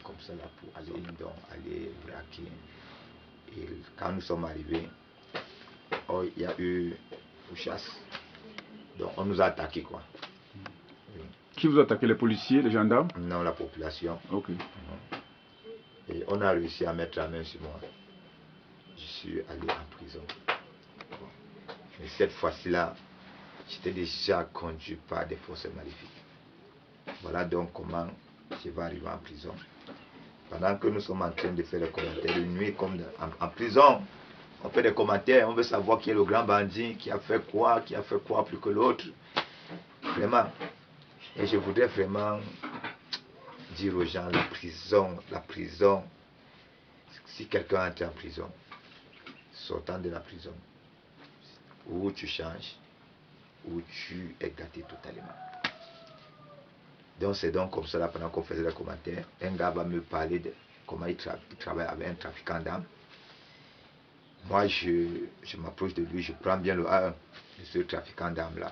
comme ça là pour aller, donc, aller braquer. Et quand nous sommes arrivés, oh, il y a eu une chasse. Donc on nous a attaqués quoi. Oui. Qui vous a attaqué, les policiers, les gendarmes? Non, la population. Ok. Et on a réussi à mettre la main sur moi. Je suis allé en prison. Mais cette fois-ci là, j'étais déjà conduit par des forces maléfiques. Voilà donc comment je vais arriver en prison. Pendant que nous sommes en train de faire des commentaires de nuit, comme en prison, on fait des commentaires, on veut savoir qui est le grand bandit, qui a fait quoi plus que l'autre. Vraiment. Et je voudrais vraiment dire aux gens, la prison, si quelqu'un entre en prison, sortant de la prison, ou tu changes, ou tu es gâté totalement. Donc c'est donc comme ça, là, pendant qu'on faisait les commentaires, un gars va me parler de comment il travaille avec un trafiquant d'armes. Moi, je m'approche de lui, je prends bien le A1 de ce trafiquant d'armes là.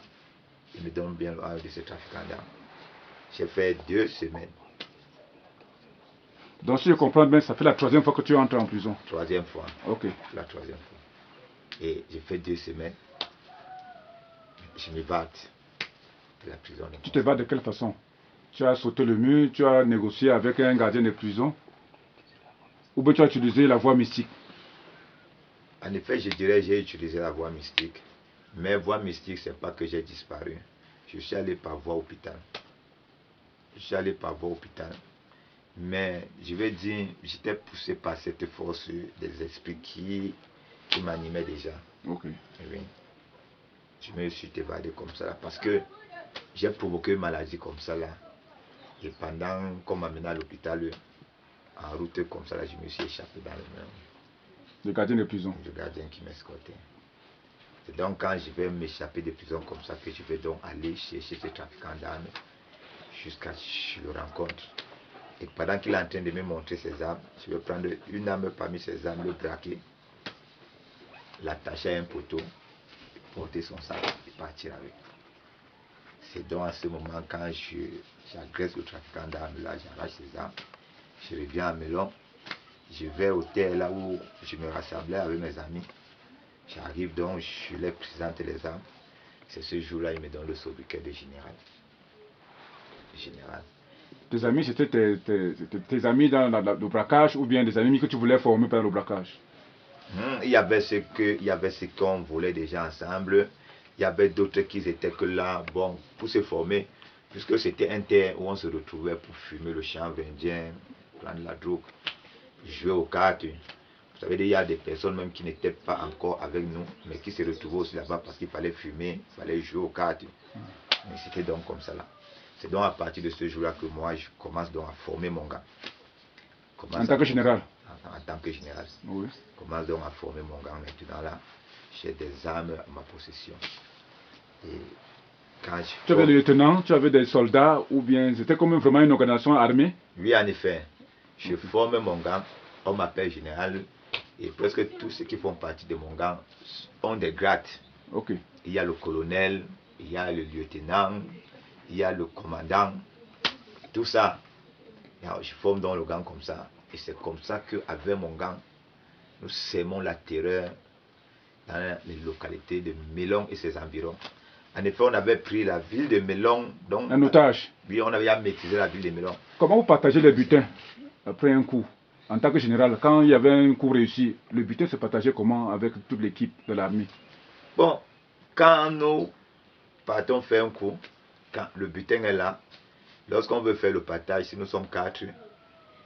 Il me donne bien le A1 de ce trafiquant d'armes. J'ai fait 2 semaines. Donc si je comprends bien, ça fait la 3e fois que tu entres en prison. 3e fois. Ok. La 3e fois. Et j'ai fait 2 semaines. Je m'évade de la prison. Tu te vas de quelle façon? Tu as sauté le mur, tu as négocié avec un gardien de prison, ou bien tu as utilisé la voie mystique? En effet, je dirais j'ai utilisé la voie mystique. Mais voie mystique, c'est pas que j'ai disparu. Je suis allé par voie hôpital. Mais je vais dire, j'étais poussé par cette force des esprits qui m'animaient déjà. Ok. Oui. Je me suis évadé comme ça là, parce que j'ai provoqué une maladie comme ça là. Et pendant qu'on m'a mené à l'hôpital, en route comme ça là, je me suis échappé dans le mur. Le gardien de prison. Le gardien qui m'escortait. C'est donc quand je vais m'échapper de prison comme ça que je vais donc aller chercher ce trafiquant d'armes jusqu'à ce que je le rencontre. Et pendant qu'il est en train de me montrer ses armes, je vais prendre une arme parmi ses armes, le braquer, l'attacher à un poteau, porter son sac et partir avec. C'est donc à ce moment quand j'agresse le trafiquant d'armes là, j'arrache ses armes, je reviens à Melon, je vais au terre là où je me rassemblais avec mes amis. J'arrive donc, je leur présente les armes. C'est ce jour-là, il me donne le sobriquet de général. Tes amis, c'était tes amis dans le braquage ou bien des amis que tu voulais former par le braquage? Il y avait ce qu'on voulait déjà ensemble. Il y avait d'autres qui étaient que là, bon, pour se former, puisque c'était un terre où on se retrouvait pour fumer le chanvre indien, prendre la drogue, jouer aux cartes. Vous savez, il y a des personnes même qui n'étaient pas encore avec nous, mais qui se retrouvaient aussi là-bas parce qu'il fallait fumer, il fallait jouer aux cartes. Mais c'était donc comme ça là. C'est donc à partir de ce jour-là que moi, je commence donc à former mon gars. En tant que général? En tant que général. Oui. Je commence donc à former mon gars maintenant là. J'ai des armes à ma possession. Et quand tu avais des lieutenants, tu avais des soldats, ou bien c'était comme vraiment une organisation armée? Oui, en effet. Je forme mon gars, on m'appelle général. Et presque tous ceux qui font partie de mon gang ont des grades. Ok. Il y a le colonel, il y a le lieutenant, il y a le commandant, tout ça. Je forme donc le gang comme ça. Et c'est comme ça qu'avec mon gang, nous sémons la terreur dans les localités de Melon et ses environs. En effet, on avait pris la ville de Melon. Donc, un otage? Oui, on avait maîtrisé la ville de Melon. Comment vous partagez les butins après un coup? En tant que général, quand il y avait un coup réussi, le butin se partageait comment avec toute l'équipe de l'armée? Bon, quand nous partons faire un coup, quand le butin est là, lorsqu'on veut faire le partage, si nous sommes 4,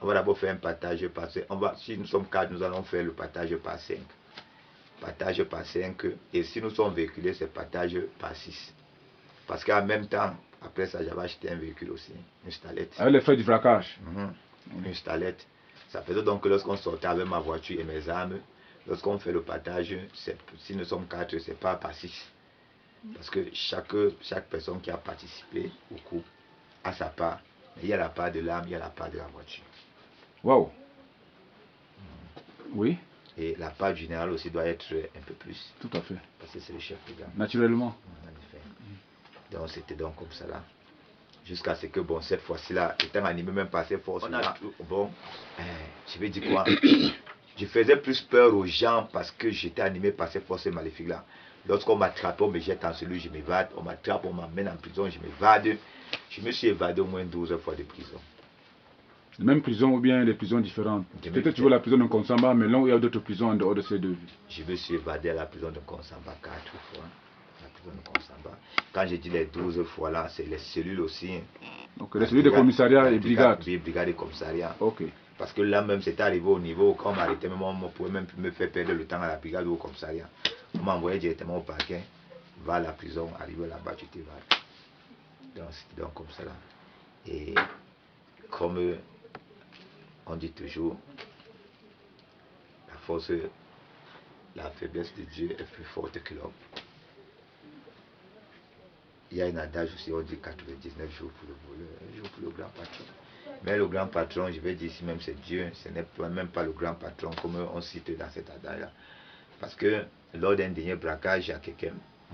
on va d'abord faire un partage par 5. Si nous sommes 4, nous allons faire le partage par 5. Partage par 5. Et si nous sommes véhiculés, c'est partage par 6. Parce qu'en même temps, après ça, j'avais acheté un véhicule aussi, une Stalette. Avec les frais du braquage? Une Stalette. Ça faisait donc que lorsqu'on sortait avec ma voiture et mes armes, lorsqu'on fait le partage, si nous sommes 4, c'est pas par 6. Parce que chaque personne qui a participé au coup a sa part. Mais il y a la part de l'arme, il y a la part de la voiture. Waouh! Oui. Et la part du général aussi doit être un peu plus. Tout à fait. Parce que c'est le chef de gang. Naturellement. En effet. Donc c'était donc comme ça là. Jusqu'à ce que, bon, cette fois-ci là, étant animé même par ces forces là, bon, je vais dire quoi, je faisais plus peur aux gens parce que j'étais animé par ces forces maléfiques là. Lorsqu'on m'attrape, on me jette en cellule, je m'évade. On m'attrape, on m'emmène en prison, je m'évade. Je me suis évadé au moins 12 fois de prison. Même prison ou bien des prisons différentes? Peut-être tu vois la prison de Konsamba, mais là où il y a d'autres prisons en dehors de ces deux. Je me suis évadé à la prison de Konsamba 4 fois. La prison de Konsamba. Quand je dis les 12 fois là, c'est les cellules aussi. Donc les cellules de commissariat et brigade. Oui, brigade et commissariat. Ok. Parce que là même, c'était arrivé au niveau, quand on m'arrêtait, même on ne pouvait même plus me faire perdre le temps à la brigade ou au commissariat. On m'envoyait directement au parquet, va à la prison, arrive là-bas, tu t'évades. Donc c'était donc comme ça là. Et comme on dit toujours, la force, la faiblesse de Dieu est plus forte que l'homme. Il y a un adage aussi, on dit 99 jours pour le voleur, un jour pour le grand patron. Mais le grand patron, je vais dire ici même c'est Dieu, ce n'est même pas le grand patron comme on cite dans cet adage-là. Parce que lors d'un dernier braquage à quelqu'un,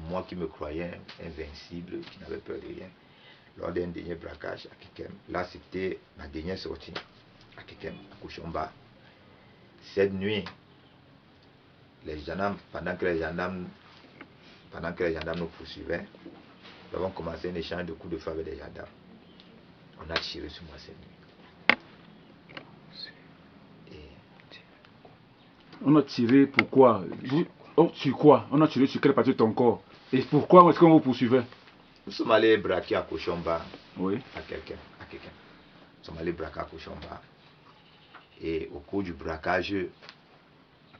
moi qui me croyais invincible, qui n'avais peur de rien, lors d'un dernier braquage à quelqu'un, là c'était ma dernière sortie à quelqu'un, à Kouchomba. Cette nuit, les gendarmes, pendant que les gendarmes nous poursuivaient, nous avons commencé un échange de coups de feu avec les gendarmes. On a tiré sur moi cette nuit. On a tiré pourquoi? Sur quoi? On a tiré sur quelle partie de ton corps? Et pourquoi est-ce qu'on vous poursuivait? Nous sommes allés braquer à Kouchomba. Oui. À quelqu'un. Nous sommes allés braquer à Kouchomba. Et au cours du braquage,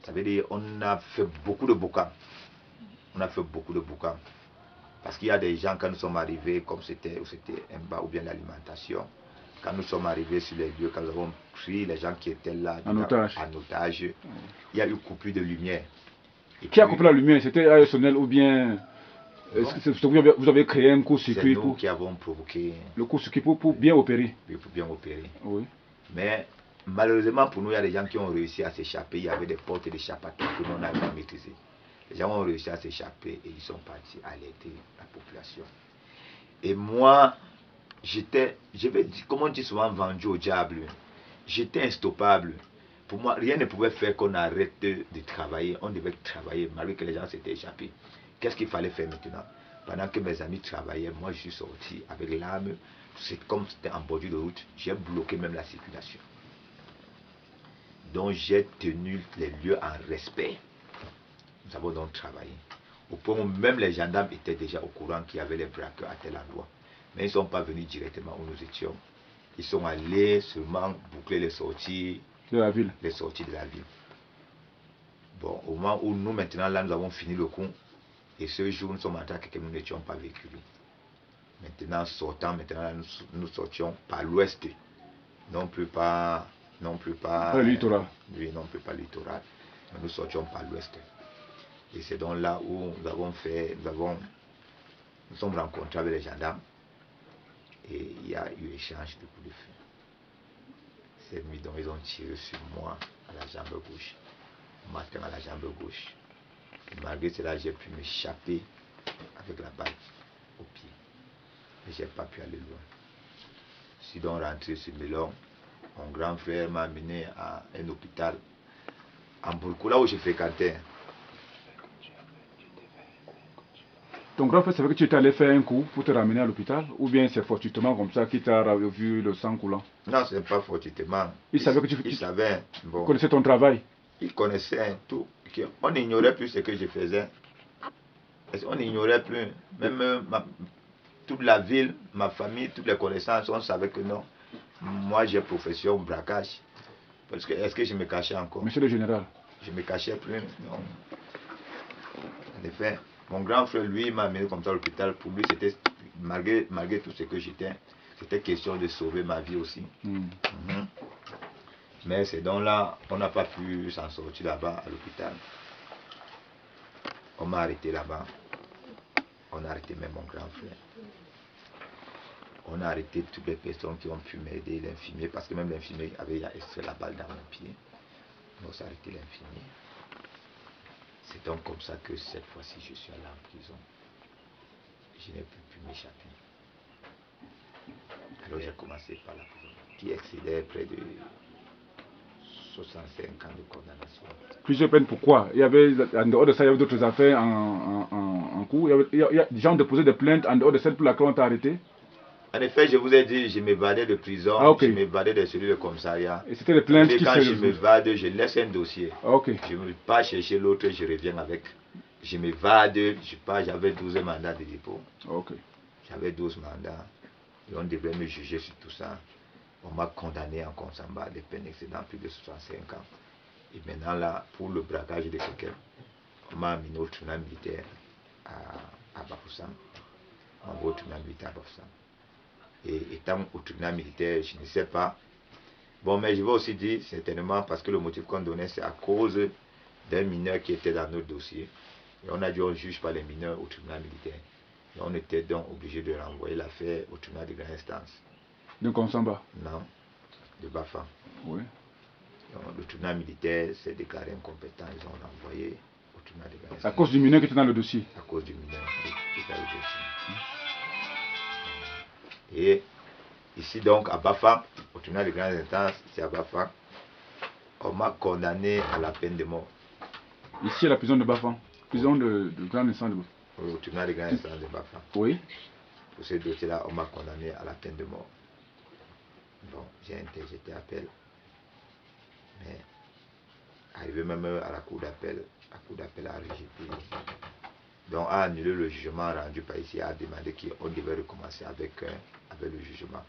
ça veut dire on a fait beaucoup de boucans. On a fait beaucoup de boucans. Parce qu'il y a des gens, quand nous sommes arrivés, comme c'était un bar ou bien l'alimentation, quand nous sommes arrivés sur les lieux, quand nous avons pris les gens qui étaient là en otage, il y a eu coupure de lumière. Et qui a coupé la lumière? C'était ASONEL ou bien vous avez créé un court-circuit? C'est nous qui avons provoqué le court-circuit pour bien opérer. Oui, pour bien opérer. Oui. Mais malheureusement pour nous, il y a des gens qui ont réussi à s'échapper. Il y avait des portes d'échappatoire que nous n'avons pas maîtrisées. Les gens ont réussi à s'échapper et ils sont partis alerter la population. Et moi, comme on dit souvent, vendu au diable. J'étais instoppable. Pour moi, rien ne pouvait faire qu'on arrête de travailler. On devait travailler malgré que les gens s'étaient échappés. Qu'est-ce qu'il fallait faire maintenant? Pendant que mes amis travaillaient, moi je suis sorti avec l'arme. C'est comme c'était en bordure de route. J'ai bloqué même la circulation. Donc j'ai tenu les lieux en respect. Nous avons donc travaillé. Au point où même les gendarmes étaient déjà au courant qu'il y avait les braqueurs à tel endroit. Mais ils ne sont pas venus directement où nous étions. Ils sont allés seulement boucler les sorties de la ville. Les sorties de la ville. Bon, au moment où nous maintenant là nous avons fini le coup, et ce jour nous sommes entrés à que nous n'étions pas véhiculés. Maintenant là, nous sortions par l'ouest, non plus pas le littoral. Oui, non plus pas le littoral, mais nous sortions par l'ouest. Et c'est donc là où nous sommes rencontrés avec les gendarmes et il y a eu échange de coups de feu. Cette nuit, donc, ils ont tiré sur moi à la jambe gauche, matin à la jambe gauche. Et malgré cela, j'ai pu m'échapper avec la balle au pied. Mais je n'ai pas pu aller loin. Je suis donc rentré sur Melon. Mon grand frère m'a amené à un hôpital en Bourkou, là où je fréquentais. Ton grand frère savait que tu étais allé faire un coup pour te ramener à l'hôpital? Ou bien c'est fortuitement comme ça qu'il t'a vu le sang coulant? Non, ce n'est pas fortuitement. Il savait que il savait. Bon. Connaissait ton travail? Il connaissait tout. On n'ignorait plus ce que je faisais. On n'ignorait plus. Même toute la ville, ma famille, toutes les connaissances, on savait que non. Moi, j'ai profession braquage. Parce que est-ce que je me cachais encore? Monsieur le général. Je me cachais plus. Non. En effet, mon grand frère, lui, m'a amené comme ça à l'hôpital. Pour lui, c'était, malgré tout ce que j'étais, c'était question de sauver ma vie aussi. Mais c'est donc là, on n'a pas pu s'en sortir là-bas à l'hôpital. On m'a arrêté là-bas. On a arrêté même mon grand frère. On a arrêté toutes les personnes qui ont pu m'aider, l'infirmier, parce que même l'infirmier avait extrait la balle dans mon pied. On a arrêté l'infirmier. C'est donc comme ça que cette fois-ci, je suis allé en prison. Je n'ai plus pu m'échapper. Alors j'ai commencé par la prison, qui excédait près de 65 ans de condamnation. Plusieurs peines, pourquoi? Il y avait, en dehors de ça, il y avait d'autres affaires en cours. Il y a des gens déposaient des plaintes en dehors de celle pour laquelle on t'a arrêté. En effet, je vous ai dit, je m'évadais de prison, Ok. je m'évadais de celui de commissariat. Et c'était les plaintes qui Quand je se... m'évade, je laisse un dossier. Ok. Je ne vais pas chercher l'autre, je reviens avec. Je m'évade, je pars, j'avais 12 mandats de dépôt. Ok. J'avais 12 mandats. Et on devait me juger sur tout ça. On m'a condamné en Consamba, des peines excédant plus de 65 ans. Et maintenant là, pour le braquage de quelqu'un, on m'a amené au tribunal militaire à Bafoussam. On va au tribunal militaire à Bafoussam. Et étant au tribunal militaire, je ne sais pas. Bon, mais je vais aussi dire, certainement, parce que le motif qu'on donnait, c'est à cause d'un mineur qui était dans notre dossier. Et on a dit on ne juge pas les mineurs au tribunal militaire. Et on était donc obligé de renvoyer l'affaire au tribunal de grande instance. De Consamba? Non, de Bafan. Oui. Donc, le tribunal militaire s'est déclaré incompétent. Ils ont renvoyé au tribunal de grande instance. À cause du mineur qui était dans le dossier? À cause du mineur qui était dans le dossier. Et ici donc à Bafan, au tribunal de grande instance, c'est à Bafan, on m'a condamné à la peine de mort. Ici à la prison de Bafan? Prison de grande instance de Bafan? Au tribunal de grande instance de Bafan. Oui. Pour ce dossier-là, on m'a condamné à la peine de mort. Bon, j'ai interjeté appel. Mais arrivé même à la cour d'appel a rejeté. Donc a annulé le jugement rendu par ici, a demandé qu'on devait recommencer avec le jugement.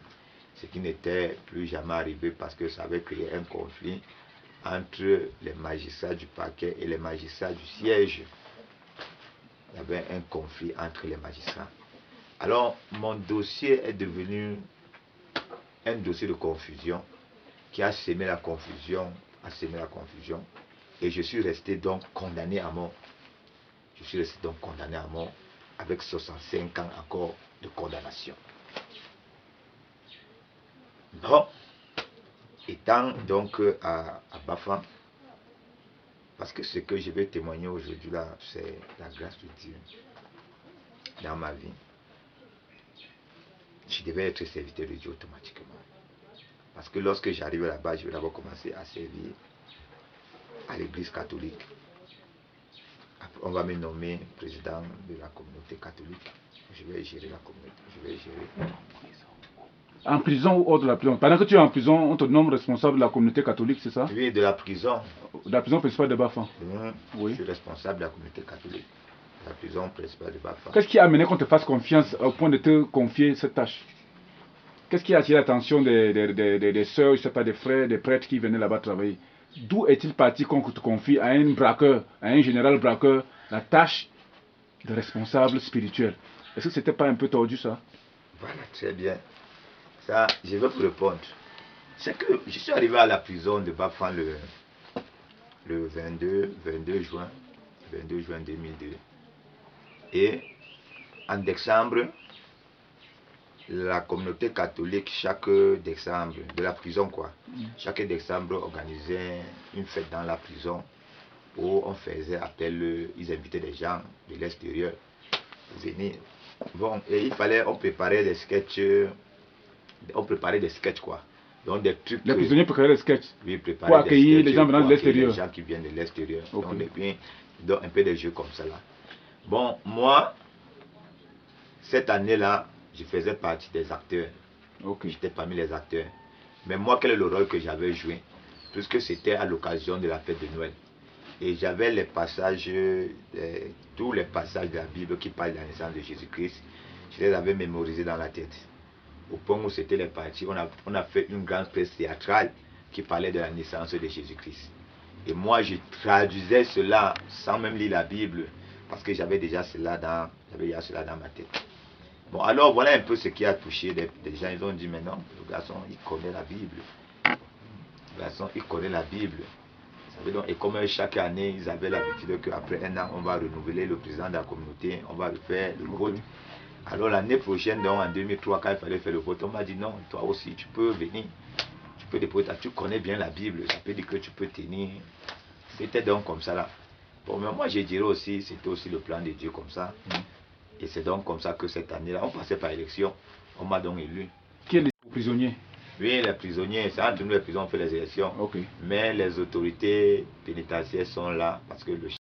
Ce qui n'était plus jamais arrivé parce que ça avait créé un conflit entre les magistrats du parquet et les magistrats du siège. Il y avait un conflit entre les magistrats. Alors mon dossier est devenu un dossier de confusion qui a semé la confusion, et je suis resté donc condamné à mort. Je suis resté donc condamné à mort avec 65 ans encore de condamnation. Bon, étant donc à Bafan, parce que ce que je vais témoigner aujourd'hui là, c'est la grâce de Dieu dans ma vie. Je devais être serviteur de Dieu automatiquement. Parce que lorsque j'arrive là-bas, je vais d'abord commencer à servir à l'église catholique. Après, on va me nommer président de la communauté catholique. Je vais gérer la communauté. Je vais gérer. En prison ou hors de la prison? Pendant que tu es en prison, on te nomme responsable de la communauté catholique, c'est ça? Oui, de la prison. De la prison principale de Bafan? Oui. Je suis responsable de la communauté catholique. La prison principale de Bafan. Qu'est-ce qui a amené qu'on te fasse confiance au point de te confier cette tâche? Qu'est-ce qui a attiré l'attention des sœurs, je ne sais pas, des frères, des prêtres qui venaient là-bas travailler? D'où est-il parti qu'on te confie à un braqueur, à un général braqueur, la tâche de responsable spirituel? Est-ce que c'était pas un peu tordu ça? Voilà, très bien. Ça, je vais vous répondre. C'est que je suis arrivé à la prison de Bafan le 22 juin 2002. Et en décembre, la communauté catholique, chaque décembre, de la prison quoi, chaque décembre organisait une fête dans la prison où on faisait appel, ils invitaient des gens de l'extérieur pour venir. Bon, et on préparait des sketchs, quoi. Donc des trucs. Les prisonniers préparaient des sketchs? Oui, préparer pour accueillir les gens venant de l'extérieur. Les gens qui viennent de l'extérieur. Okay. Donc un peu des jeux comme ça là. Bon, moi, cette année-là, je faisais partie des acteurs. Okay. J'étais parmi les acteurs. Mais moi, quel est le rôle que j'avais joué? Puisque c'était à l'occasion de la fête de Noël. Et j'avais les passages, tous les passages de la Bible qui parlent de la naissance de Jésus-Christ. Je les avais mémorisés dans la tête. Au point où c'était les parties, on a fait une grande pièce théâtrale qui parlait de la naissance de Jésus-Christ. Et moi, je traduisais cela sans même lire la Bible, parce que j'avais déjà cela dans ma tête. Bon, alors voilà un peu ce qui a touché des gens. Ils ont dit, mais non, le garçon, il connaît la Bible. Le garçon, il connaît la Bible. Donc, et comme chaque année, ils avaient l'habitude qu'après un an, on va renouveler le président de la communauté, on va refaire le vote. Alors l'année prochaine, donc en 2003, quand il fallait faire le vote, on m'a dit non, toi aussi, tu peux venir. Tu peux déposer, tu connais bien la Bible, ça peut dire que tu peux tenir. C'était donc comme ça là. Bon, mais moi, je dirais aussi, c'était aussi le plan de Dieu comme ça. Et c'est donc comme ça que cette année-là, on passait par élection, on m'a donc élu. Quel est prisonniers. Oui, les prisonniers, c'est entre nous les prisons, on fait les élections. Ok. Mais les autorités pénitentiaires sont là parce que le